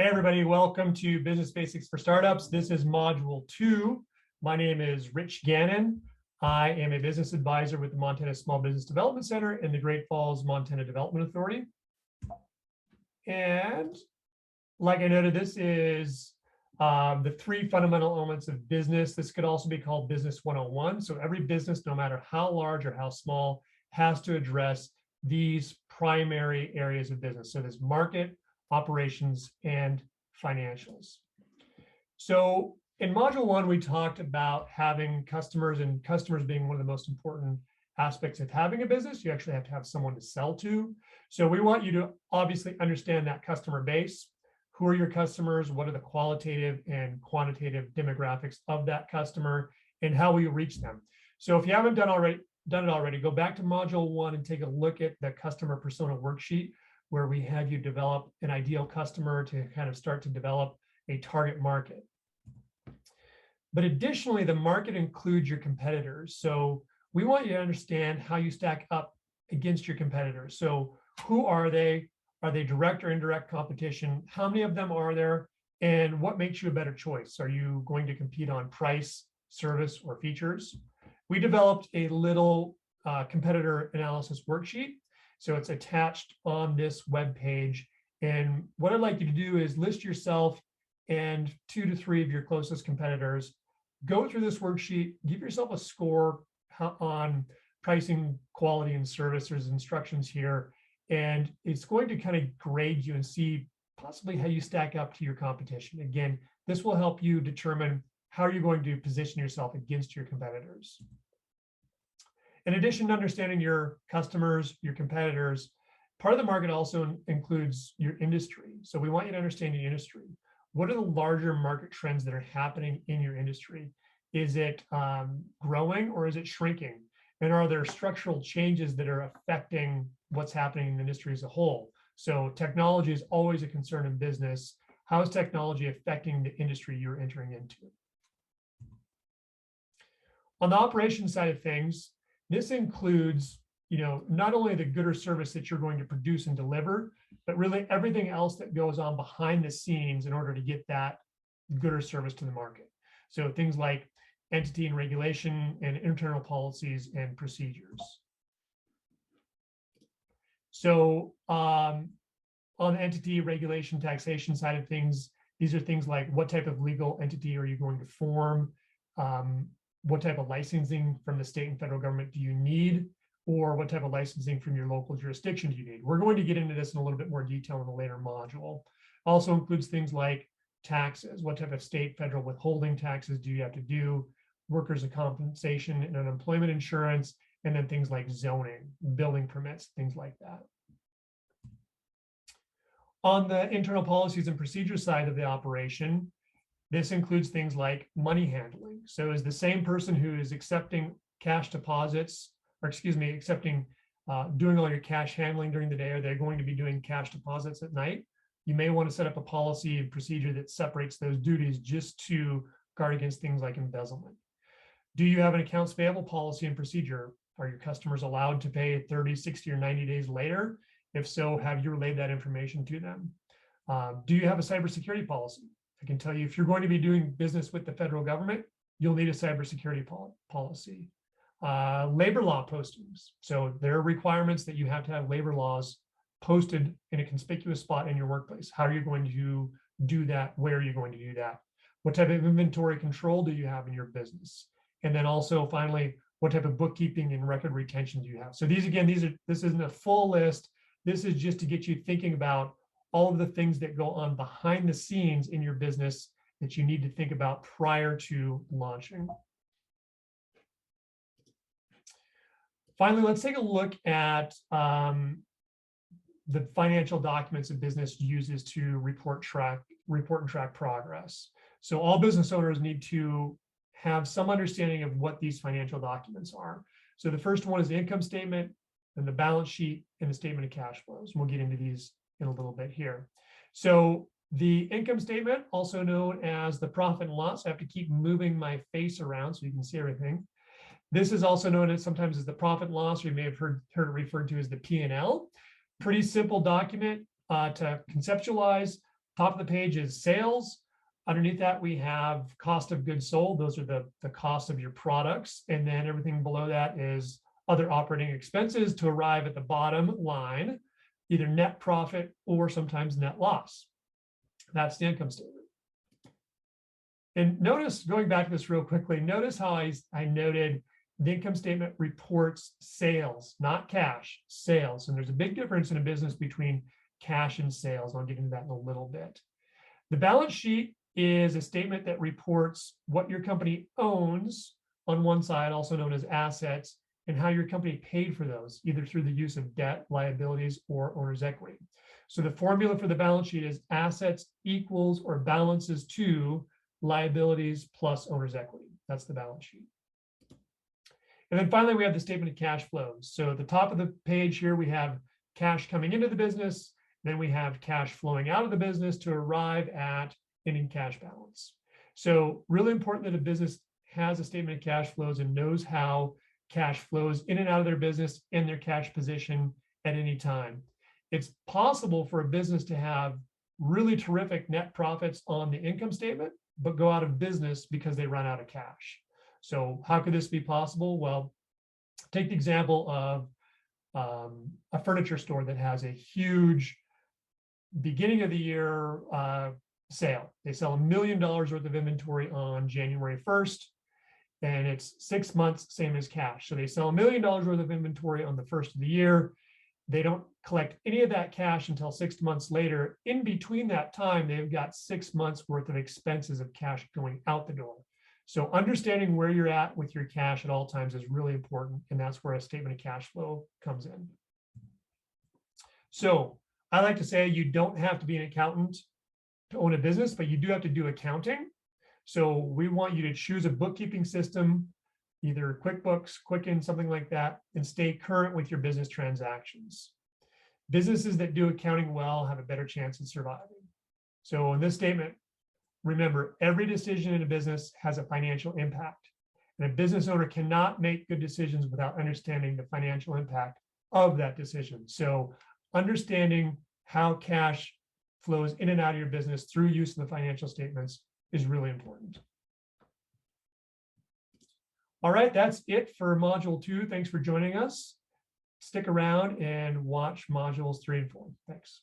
Hey everybody, welcome to Business Basics for Startups. This is Module 2. My name is Rich Gannon. I am a business advisor with the Montana Small Business Development Center and the Great Falls Montana Development Authority. And like I noted, this is the 3 fundamental elements of business. This could also be called Business 101. So every business, no matter how large or how small, has to address these primary areas of business. So this market, operations, and financials. So in module 1, we talked about having customers, and customers being one of the most important aspects of having a business. You actually have to have someone to sell to. So we want you to obviously understand that customer base. Who are your customers? What are the qualitative and quantitative demographics of that customer, and how will you reach them? So if you haven't done it already, go back to module 1 and take a look at the customer persona worksheet, where we have you develop an ideal customer to kind of start to develop a target market. But additionally, the market includes your competitors. So we want you to understand how you stack up against your competitors. So who are they? Are they direct or indirect competition? How many of them are there? And what makes you a better choice? Are you going to compete on price, service, or features? We developed a little competitor analysis worksheet. So it's attached on this web page. And what I'd like you to do is list yourself and 2 to 3 of your closest competitors. Go through this worksheet, give yourself a score on pricing, quality, and service. There's instructions here. And it's going to kind of grade you and see possibly how you stack up to your competition. Again, this will help you determine how you're going to position yourself against your competitors. In addition to understanding your customers, your competitors, part of the market also includes your industry. So we want you to understand your industry. What are the larger market trends that are happening in your industry? Is it growing or is it shrinking? And are there structural changes that are affecting what's happening in the industry as a whole? So technology is always a concern in business. How is technology affecting the industry you're entering into? On the operations side of things, this includes, not only the good or service that you're going to produce and deliver, but really everything else that goes on behind the scenes in order to get that good or service to the market. So things like entity and regulation and internal policies and procedures. So on the entity, regulation, taxation side of things, these are things like what type of legal entity are you going to form? What type of licensing from the state and federal government do you need? Or what type of licensing from your local jurisdiction do you need? We're going to get into this in a little bit more detail in a later module. Also includes things like taxes. What type of state, federal withholding taxes do you have to do? Workers' compensation and unemployment insurance, and then things like zoning, building permits, things like that. On the internal policies and procedures side of the operation, this includes things like money handling. So is the same person who is accepting cash deposits, or doing all your cash handling during the day, are they going to be doing cash deposits at night? You may want to set up a policy and procedure that separates those duties just to guard against things like embezzlement. Do you have an accounts payable policy and procedure? Are your customers allowed to pay 30, 60, or 90 days later? If so, have you relayed that information to them? Do you have a cybersecurity policy? I can tell you, if you're going to be doing business with the federal government, you'll need a cybersecurity policy. Labor law postings. So there are requirements that you have to have labor laws posted in a conspicuous spot in your workplace. How are you going to do that? Where are you going to do that? What type of inventory control do you have in your business? And then also, finally, what type of bookkeeping and record retention do you have? So this isn't a full list. This is just to get you thinking about all of the things that go on behind the scenes in your business that you need to think about prior to launching. Finally, let's take a look at the financial documents a business uses to report and track progress. So all business owners need to have some understanding of what these financial documents are. So the first one is the income statement, then the balance sheet, and the statement of cash flows. And we'll get into these in a little bit here. So the income statement, also known as the profit and loss, I have to keep moving my face around so you can see everything. This is also known as sometimes as the profit and loss, or you may have heard it referred to as the P&L. Pretty simple document to conceptualize. Top of the page is sales. Underneath that, we have cost of goods sold. Those are the cost of your products. And then everything below that is other operating expenses to arrive at the bottom line, either net profit or sometimes net loss. That's the income statement. And notice, going back to this real quickly, notice how I noted the income statement reports sales, not cash, sales. And there's a big difference in a business between cash and sales. I'll get into that in a little bit. The balance sheet is a statement that reports what your company owns on one side, also known as assets, and how your company paid for those, either through the use of debt, liabilities, or owner's equity. So the formula for the balance sheet is assets equals or balances to liabilities plus owner's equity. That's the balance sheet. And then finally, we have the statement of cash flows. So at the top of the page here, we have cash coming into the business. Then we have cash flowing out of the business to arrive at ending cash balance. So really important that a business has a statement of cash flows and knows how cash flows in and out of their business and their cash position at any time. It's possible for a business to have really terrific net profits on the income statement, but go out of business because they run out of cash. So how could this be possible? Well, take the example of a furniture store that has a huge beginning of the year sale. They sell $1 million worth of inventory on January 1st, and it's 6 months, same as cash. So they sell $1 million worth of inventory on the first of the year. They don't collect any of that cash until 6 months later. In between that time, they've got 6 months worth of expenses of cash going out the door. So understanding where you're at with your cash at all times is really important, and that's where a statement of cash flow comes in. So I like to say you don't have to be an accountant to own a business, but you do have to do accounting. So we want you to choose a bookkeeping system, either QuickBooks, Quicken, something like that, and stay current with your business transactions. Businesses that do accounting well have a better chance of surviving. So in this statement, remember, every decision in a business has a financial impact, and a business owner cannot make good decisions without understanding the financial impact of that decision. So understanding how cash flows in and out of your business through use of the financial statements is really important. All right, that's it for Module 2. Thanks for joining us. Stick around and watch Modules 3 and 4. Thanks.